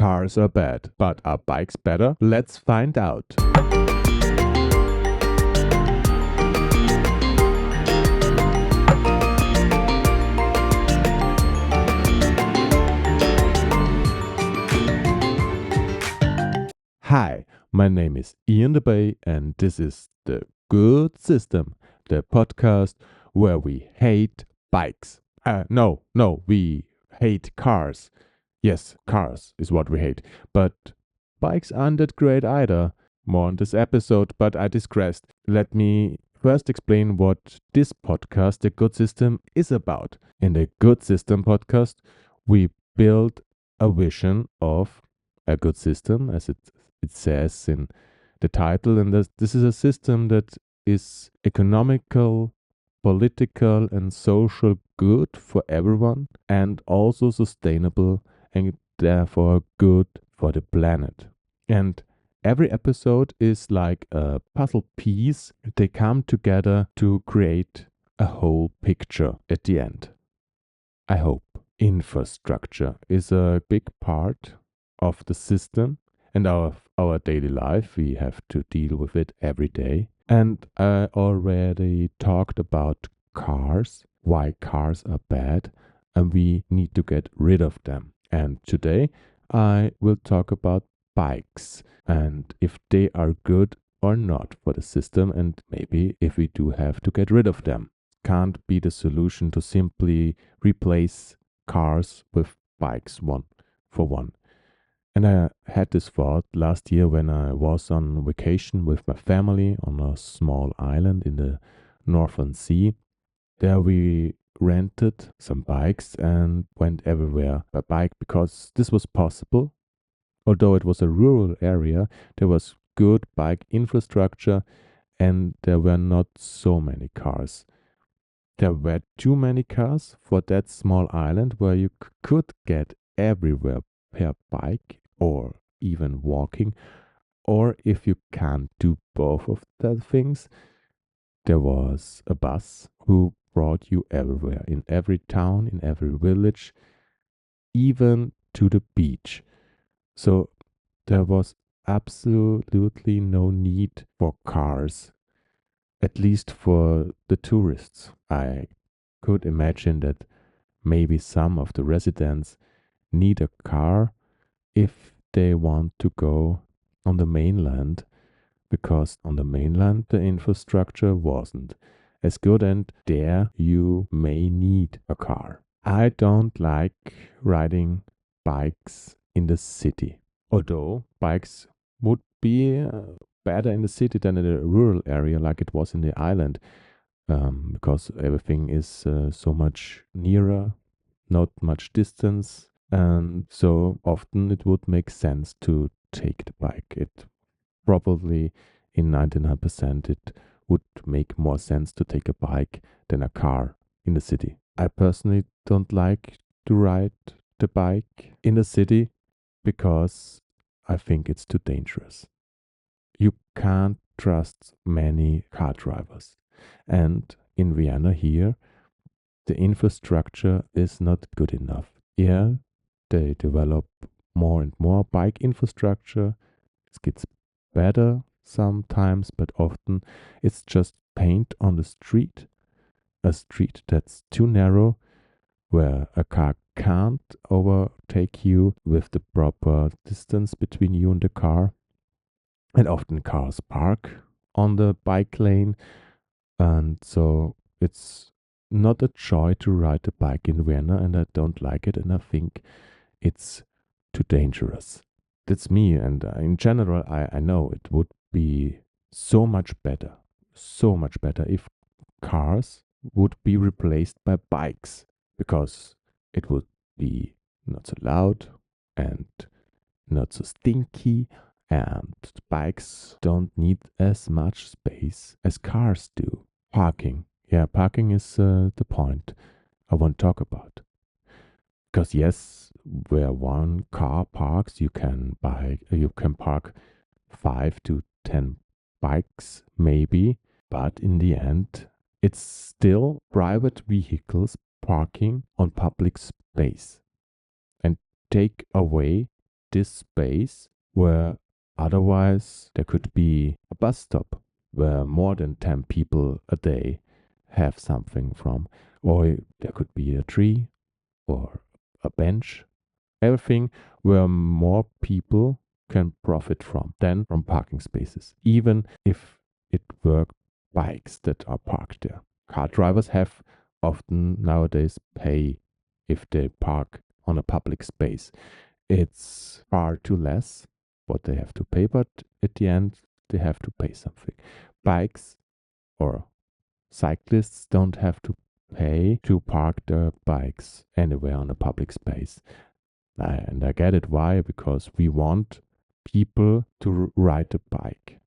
Cars are bad, but are bikes better? Let's find out. Hi, my name is Ian DeBay, and this is The Good System, the podcast where we hate bikes. No, we hate cars. Yes, cars is what we hate. But bikes aren't that great either. More on this episode, but I digressed. Let me first explain what this podcast, The Good System, is about. In the Good System podcast, we build a vision of a good system, as it says in the title. And this is a system that is economical, political, and social good for everyone, and also sustainable and therefore good for the planet. And every episode is like a puzzle piece. They come together to create a whole picture at the end. I hope infrastructure is a big part of the system and our daily life. We have to deal with it every day. And I already talked about cars, why cars are bad, and we need to get rid of them. And today I will talk about bikes and if they are good or not for the system, and maybe if we do have to get rid of them. Can't be the solution to simply replace cars with bikes one for one. And I had this thought last year when I was on vacation with my family on a small island in the Northern Sea. There we rented some bikes and went everywhere by bike because this was possible. Although it was a rural area, there was good bike infrastructure and there were not so many cars. There were too many cars for that small island where you could get everywhere per bike or even walking. Or if you can't do both of the things, there was a bus who brought you everywhere, in every town, in every village, even to the beach. So there was absolutely no need for cars, at least for the tourists. I could imagine that maybe some of the residents need a car if they want to go on the mainland, because on the mainland the infrastructure wasn't as good and there you may need a car. I don't like riding bikes in the city, although bikes would be better in the city than in a rural area like it was in the island, because everything is so much nearer, not much distance, and so often it would make sense to take the bike. It probably in 99% it would make more sense to take a bike than a car in the city. I personally don't like to ride the bike in the city because I think it's too dangerous. You can't trust many car drivers. And in Vienna here, the infrastructure is not good enough. Yeah, they develop more and more bike infrastructure. It gets better sometimes, but often it's just paint on the street, a street that's too narrow, where a car can't overtake you with the proper distance between you and the car. And often cars park on the bike lane, and so it's not a joy to ride a bike in Vienna, and I don't like it, and I think it's too dangerous. That's me, and in general, I know it would be so much better if cars would be replaced by bikes, because it would be not so loud and not so stinky, and bikes don't need as much space as cars do. Parking. Yeah, parking is the point I want to talk about. Because yes, where one car parks, you can park 5 to 10 bikes maybe, but in the end, it's still private vehicles parking on public space and take away this space where otherwise there could be a bus stop where more than 10 people a day have something from, or there could be a tree or a bench, everything where more people can profit from than from parking spaces, even if it were bikes that are parked there. Car drivers have often nowadays pay if they park on a public space. It's far too less what they have to pay, but at the end they have to pay something. Bikes or cyclists don't have to pay to park their bikes anywhere on a public space. And I get it why, because we want people to ride a bike.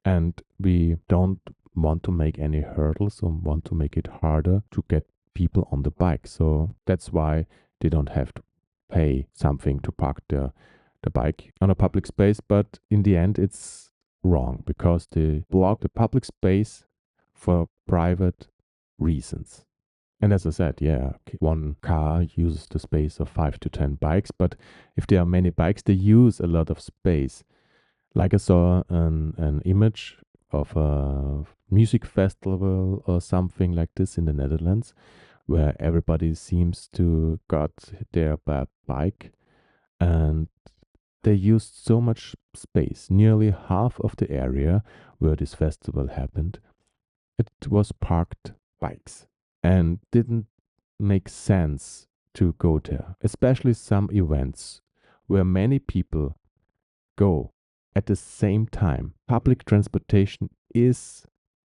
And we don't want to make any hurdles or want to make it harder to get people on the bike. So that's why they don't have to pay something to park the bike on a public space. But in the end, it's wrong because they block the public space for private reasons. And as I said, yeah, one car uses the space of 5 to 10 bikes, but if there are many bikes, they use a lot of space. Like I saw an image of a music festival or something like this in the Netherlands, where everybody seems to got their bike, and they used so much space. Nearly half of the area where this festival happened, it was parked bikes, and didn't make sense to go there, especially some events where many people go at the same time. Public transportation is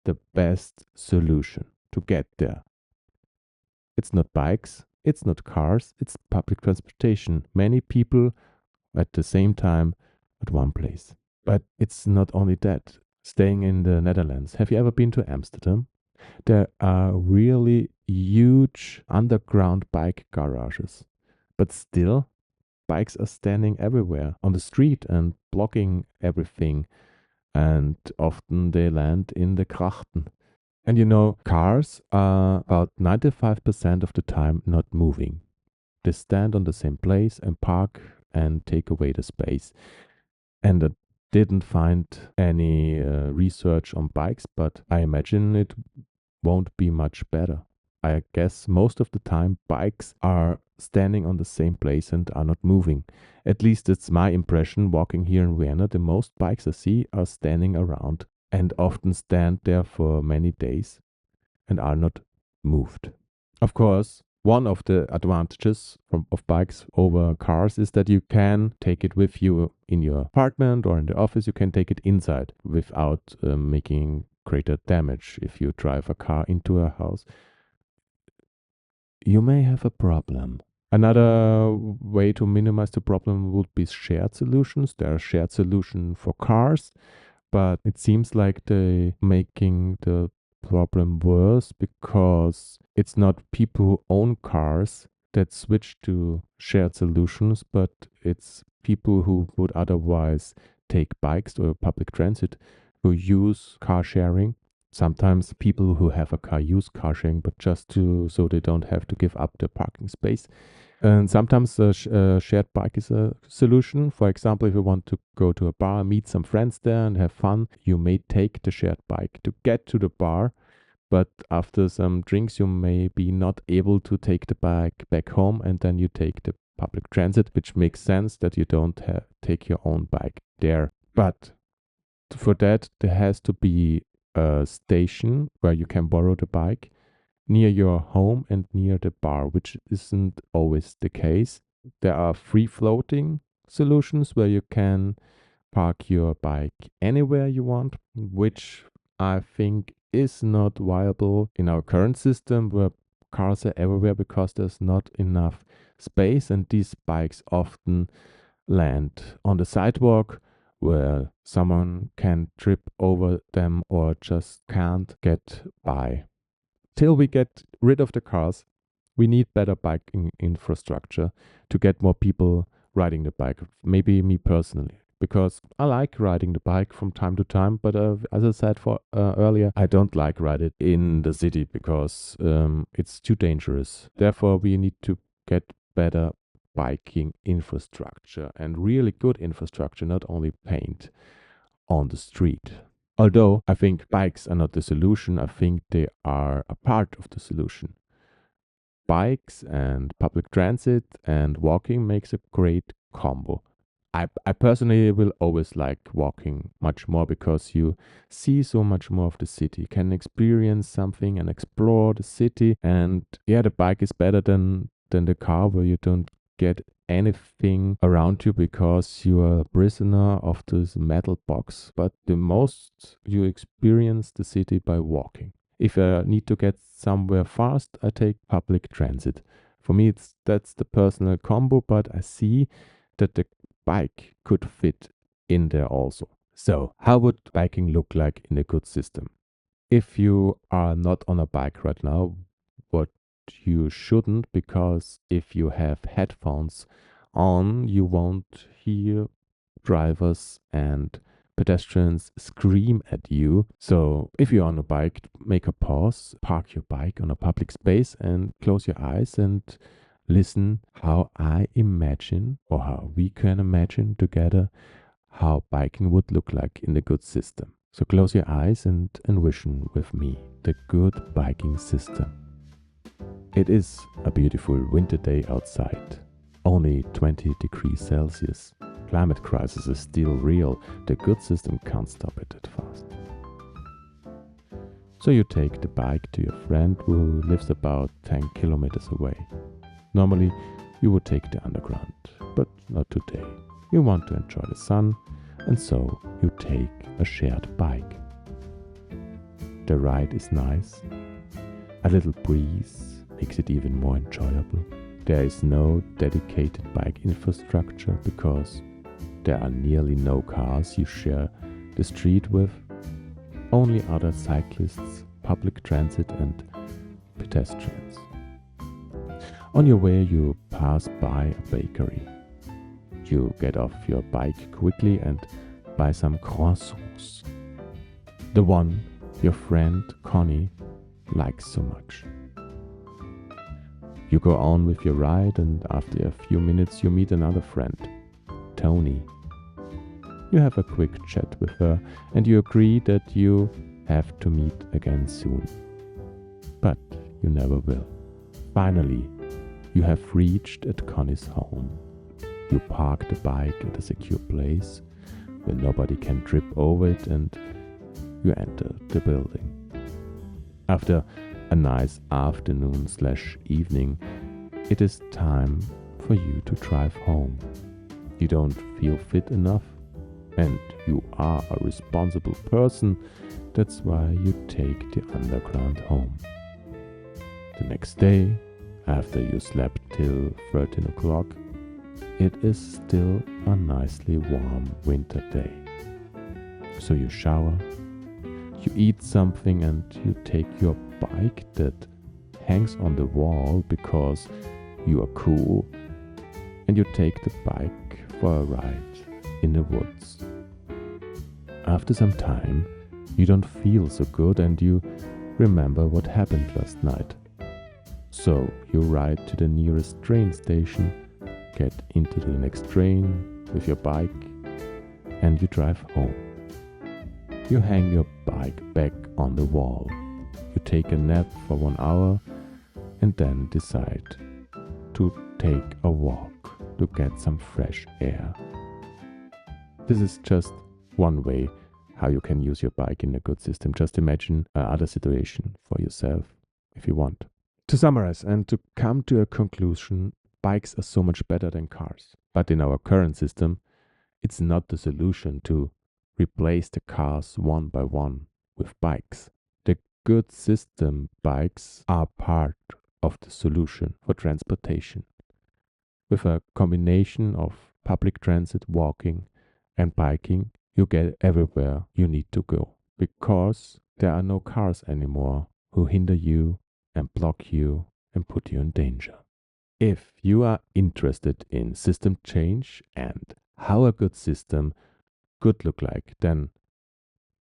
the best solution to get there. It's not bikes, it's not cars, it's public transportation. Many people at the same time at one place. But it's not only that. Staying in the Netherlands, have you ever been to Amsterdam? There are really huge underground bike garages, but still, bikes are standing everywhere on the street and blocking everything, and often they land in the Grachten. And you know, cars are about 95% of the time not moving. They stand on the same place and park and take away the space. And I didn't find any research on bikes, but I imagine it won't be much better. I guess most of the time bikes are standing on the same place and are not moving. At least it's my impression walking here in Vienna. The most bikes I see are standing around and often stand there for many days and are not moved. Of course, one of the advantages of bikes over cars is that you can take it with you in your apartment or in the office. You can take it inside without making greater damage. If you drive a car into a house, you may have a problem. Another way to minimize the problem would be shared solutions. There are shared solutions for cars, but it seems like they're making the problem worse because it's not people who own cars that switch to shared solutions, but it's people who would otherwise take bikes or public transit who use car sharing. Sometimes people who have a car use car sharing, but just so they don't have to give up the parking space. And sometimes a shared bike is a solution. For example, if you want to go to a bar, meet some friends there and have fun, you may take the shared bike to get to the bar. But after some drinks, you may be not able to take the bike back home, and then you take the public transit, which makes sense that you don't take your own bike there. But for that, there has to be a station where you can borrow the bike near your home and near the bar, which isn't always the case. There are free floating solutions where you can park your bike anywhere you want, which I think is not viable in our current system where cars are everywhere because there's not enough space, and these bikes often land on the sidewalk where someone can trip over them or just can't get by. Till we get rid of the cars, we need better biking infrastructure to get more people riding the bike. Maybe me personally, because I like riding the bike from time to time, but as I said earlier, I don't like ride it in the city because it's too dangerous. Therefore, we need to get better biking infrastructure, and really good infrastructure, not only paint on the street. Although I think bikes are not the solution, I think they are a part of the solution. Bikes and public transit and walking makes a great combo. I personally will always like walking much more because you see so much more of the city, can experience something and explore the city. And yeah, the bike is better than the car where you don't get anything around you because you are a prisoner of this metal box. But the most you experience the city by walking. If I need to get somewhere fast, I take public transit. For me, that's the personal combo, but I see that the bike could fit in there also. So, how would biking look like in a good system? If you are not on a bike right now, what you shouldn't, because if you have headphones on, you won't hear drivers and pedestrians scream at you. So if you're on a bike, make a pause, park your bike on a public space and close your eyes and listen how I imagine, or how we can imagine together, how biking would look like in the good system. So close your eyes and envision with me the good biking system. It is a beautiful winter day outside, only 20 degrees Celsius. Climate crisis is still real. The good system can't stop it that fast. So you take the bike to your friend who lives about 10 kilometers away. Normally you would take the underground, but not today. You want to enjoy the sun, and so you take a shared bike. The ride is nice. A little breeze makes it even more enjoyable. There is no dedicated bike infrastructure because there are nearly no cars you share the street with, only other cyclists, public transit and pedestrians. On your way you pass by a bakery. You get off your bike quickly and buy some croissants. The one your friend Connie likes so much. You go on with your ride, and after a few minutes you meet another friend, Tony. You have a quick chat with her and you agree that you have to meet again soon. But you never will. Finally, you have reached at Connie's home. You park the bike at a secure place where nobody can trip over it, and you enter the building. After a nice afternoon/evening, it is time for you to drive home. You don't feel fit enough, and you are a responsible person. That's why you take the underground home. The next day, after you slept till 13 o'clock, it is still a nicely warm winter day. So you shower, you eat something, and you take your bike that hangs on the wall because you are cool, and you take the bike for a ride in the woods. After some time, you don't feel so good and you remember what happened last night. So you ride to the nearest train station, get into the next train with your bike, and you drive home. You hang your bike back on the wall. You take a nap for 1 hour and then decide to take a walk to get some fresh air. This is just one way how you can use your bike in a good system. Just imagine another situation for yourself if you want. To summarize and to come to a conclusion, bikes are so much better than cars. But in our current system, it's not the solution to replace the cars one by one with bikes. The good system bikes are part of the solution for transportation. With a combination of public transit, walking, and biking, you get everywhere you need to go, because there are no cars anymore who hinder you and block you and put you in danger. If you are interested in system change and how a good system could look like, then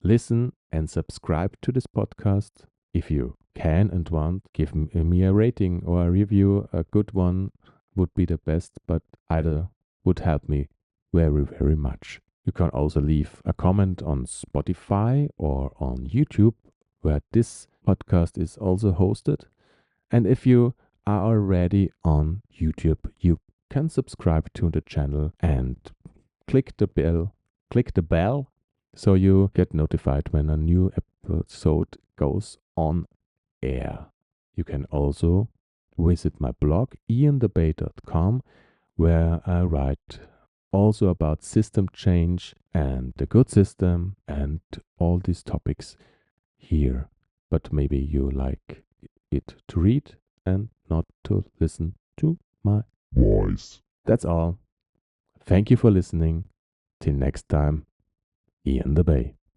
listen and subscribe to this podcast. If you can and want, give me a rating or a review, a good one would be the best, but either would help me very, very much. You can also leave a comment on Spotify or on YouTube, where this podcast is also hosted. And if you are already on YouTube, you can subscribe to the channel and click the bell so you get notified when a new episode goes on air. You can also visit my blog iandebay.com, where I write also about system change and the good system and all these topics here. But maybe you like it to read and not to listen to my voice. That's all. Thank you for listening. Till next time, Ian DeBay.